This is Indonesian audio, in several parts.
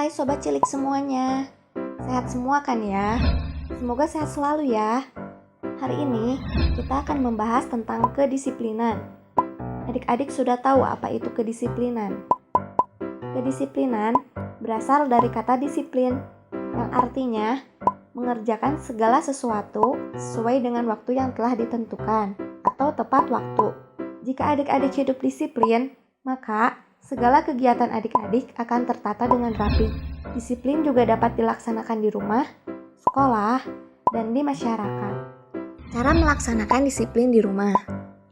Hai Sobat Cilik semuanya, sehat semua kan ya? Semoga sehat selalu ya. Hari ini kita akan membahas tentang kedisiplinan. Adik-adik sudah tahu apa itu kedisiplinan? Kedisiplinan berasal dari kata disiplin, yang artinya mengerjakan segala sesuatu sesuai dengan waktu yang telah ditentukan atau tepat waktu. Jika adik-adik hidup disiplin, maka segala kegiatan adik-adik akan tertata dengan rapi. Disiplin juga dapat dilaksanakan di rumah, sekolah, dan di masyarakat. Cara melaksanakan disiplin di rumah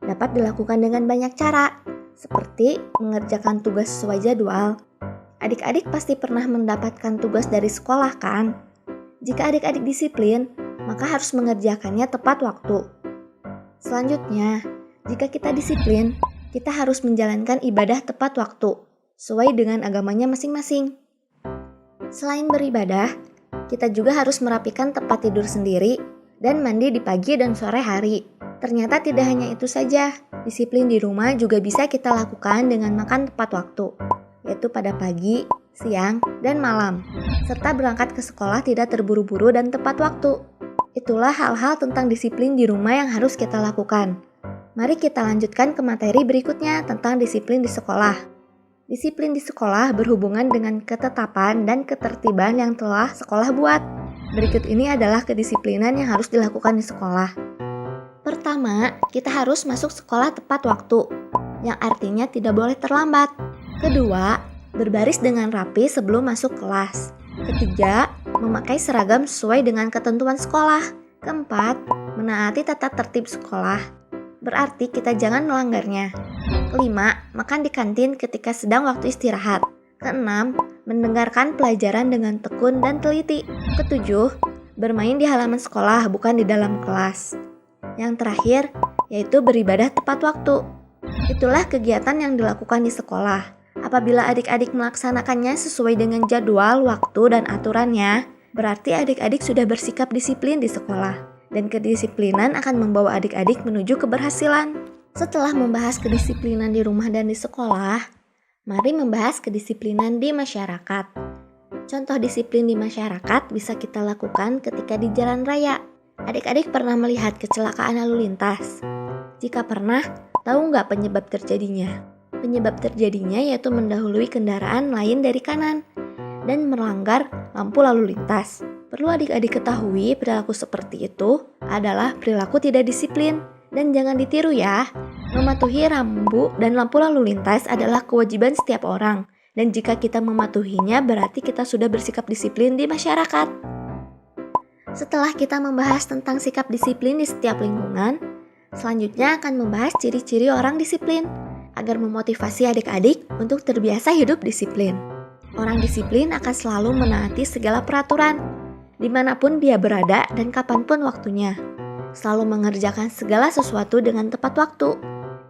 dapat dilakukan dengan banyak cara, seperti mengerjakan tugas sesuai jadwal. Adik-adik pasti pernah mendapatkan tugas dari sekolah kan? Jika adik-adik disiplin, maka harus mengerjakannya tepat waktu. Selanjutnya, jika kita disiplin, kita harus menjalankan ibadah tepat waktu, sesuai dengan agamanya masing-masing. Selain beribadah, kita juga harus merapikan tempat tidur sendiri dan mandi di pagi dan sore hari. Ternyata tidak hanya itu saja, disiplin di rumah juga bisa kita lakukan dengan makan tepat waktu, yaitu pada pagi, siang, dan malam, serta berangkat ke sekolah tidak terburu-buru dan tepat waktu. Itulah hal-hal tentang disiplin di rumah yang harus kita lakukan. Mari kita lanjutkan ke materi berikutnya tentang disiplin di sekolah. Disiplin di sekolah berhubungan dengan ketetapan dan ketertiban yang telah sekolah buat. Berikut ini adalah kedisiplinan yang harus dilakukan di sekolah. Pertama, kita harus masuk sekolah tepat waktu, yang artinya tidak boleh terlambat. Kedua, berbaris dengan rapi sebelum masuk kelas. Ketiga, memakai seragam sesuai dengan ketentuan sekolah. Keempat, menaati tata tertib sekolah. Berarti kita jangan melanggarnya. Kelima, makan di kantin ketika sedang waktu istirahat. Keenam, mendengarkan pelajaran dengan tekun dan teliti. Ketujuh, bermain di halaman sekolah bukan di dalam kelas. Yang terakhir, yaitu beribadah tepat waktu. Itulah kegiatan yang dilakukan di sekolah. Apabila adik-adik melaksanakannya sesuai dengan jadwal, waktu, dan aturannya, berarti adik-adik sudah bersikap disiplin di sekolah. Dan kedisiplinan akan membawa adik-adik menuju keberhasilan. Setelah membahas kedisiplinan di rumah dan di sekolah, mari membahas kedisiplinan di masyarakat. Contoh disiplin di masyarakat bisa kita lakukan ketika di jalan raya. Adik-adik pernah melihat kecelakaan lalu lintas? Jika pernah, tahu nggak penyebab terjadinya? Penyebab terjadinya yaitu mendahului kendaraan lain dari kanan dan melanggar lampu lalu lintas. Perlu adik-adik ketahui perilaku seperti itu adalah perilaku tidak disiplin dan jangan ditiru ya. Mematuhi rambu dan lampu lalu lintas adalah kewajiban setiap orang dan jika kita mematuhinya berarti kita sudah bersikap disiplin di masyarakat. Setelah kita membahas tentang sikap disiplin di setiap lingkungan, selanjutnya akan membahas ciri-ciri orang disiplin agar memotivasi adik-adik untuk terbiasa hidup disiplin. Orang disiplin akan selalu menaati segala peraturan dimanapun dia berada dan kapanpun waktunya. Selalu mengerjakan segala sesuatu dengan tepat waktu.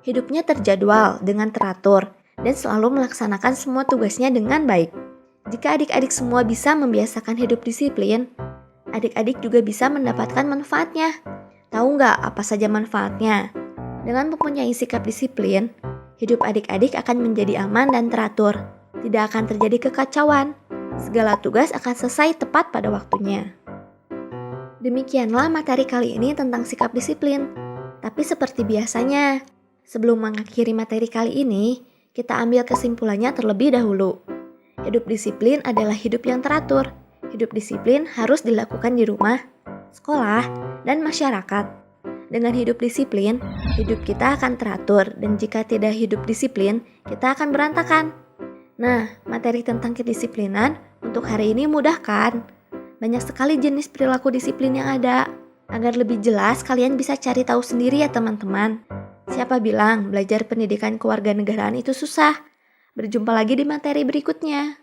Hidupnya terjadwal dengan teratur dan selalu melaksanakan semua tugasnya dengan baik. Jika adik-adik semua bisa membiasakan hidup disiplin, adik-adik juga bisa mendapatkan manfaatnya. Tahu nggak apa saja manfaatnya? Dengan mempunyai sikap disiplin, hidup adik-adik akan menjadi aman dan teratur. Tidak akan terjadi kekacauan. Segala tugas akan selesai tepat pada waktunya. Demikianlah materi kali ini tentang sikap disiplin. Tapi seperti biasanya, sebelum mengakhiri materi kali ini, kita ambil kesimpulannya terlebih dahulu. Hidup disiplin adalah hidup yang teratur. Hidup disiplin harus dilakukan di rumah, sekolah, dan masyarakat. Dengan hidup disiplin, hidup kita akan teratur dan jika tidak hidup disiplin, kita akan berantakan. Nah, materi tentang kedisiplinan untuk hari ini mudah kan? Banyak sekali jenis perilaku disiplin yang ada. Agar lebih jelas, kalian bisa cari tahu sendiri ya teman-teman. Siapa bilang belajar pendidikan kewarganegaraan itu susah? Berjumpa lagi di materi berikutnya.